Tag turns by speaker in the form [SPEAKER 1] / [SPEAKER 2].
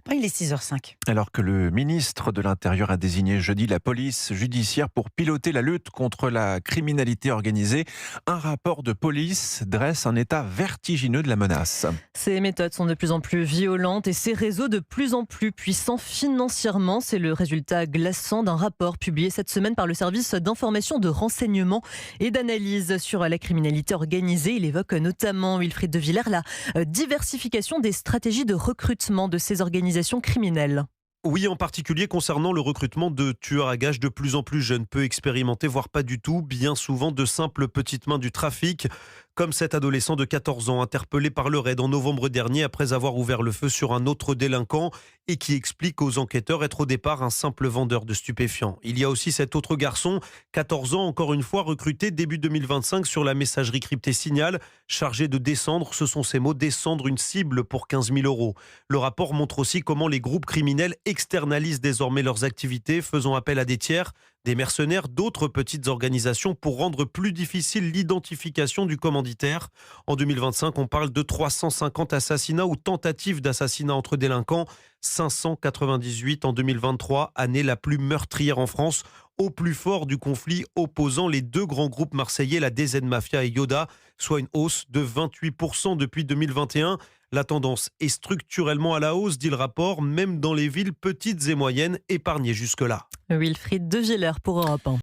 [SPEAKER 1] Europe 1, il est 6h05.
[SPEAKER 2] Alors que le ministre de l'Intérieur a désigné jeudi la police judiciaire pour piloter la lutte contre la criminalité organisée, un rapport de police dresse un état vertigineux de la menace.
[SPEAKER 3] Ces méthodes sont de plus en plus violentes et ces réseaux de plus en plus puissants financièrement. C'est le résultat glaçant d'un rapport publié cette semaine par le service d'information, de renseignement et d'analyse sur la criminalité organisée. Il évoque notamment, Wilfried de Villers, la diversification des stratégies de recrutement de ces organisations criminelles.
[SPEAKER 4] Oui, en particulier concernant le recrutement de tueurs à gages de plus en plus jeunes, peu expérimentés, voire pas du tout, bien souvent de simples petites mains du trafic, comme cet adolescent de 14 ans interpellé par le RAID en novembre dernier après avoir ouvert le feu sur un autre délinquant et qui explique aux enquêteurs être au départ un simple vendeur de stupéfiants. Il y a aussi cet autre garçon, 14 ans, encore une fois recruté début 2025 sur la messagerie cryptée Signal, chargé de descendre, ce sont ses mots, descendre une cible pour 15 000 euros. Le rapport montre aussi comment les groupes criminels externalisent désormais leurs activités, faisant appel à des tiers, des mercenaires, d'autres petites organisations pour rendre plus difficile l'identification du commanditaire. En 2025, on parle de 350 assassinats ou tentatives d'assassinat entre délinquants, 598 en 2023, année la plus meurtrière en France, au plus fort du conflit opposant les deux grands groupes marseillais, la DZ Mafia et Yoda, soit une hausse de 28% depuis 2021. La tendance est structurellement à la hausse, dit le rapport, même dans les villes petites et moyennes épargnées jusque-là.
[SPEAKER 3] Wilfried de Villers pour Europe 1.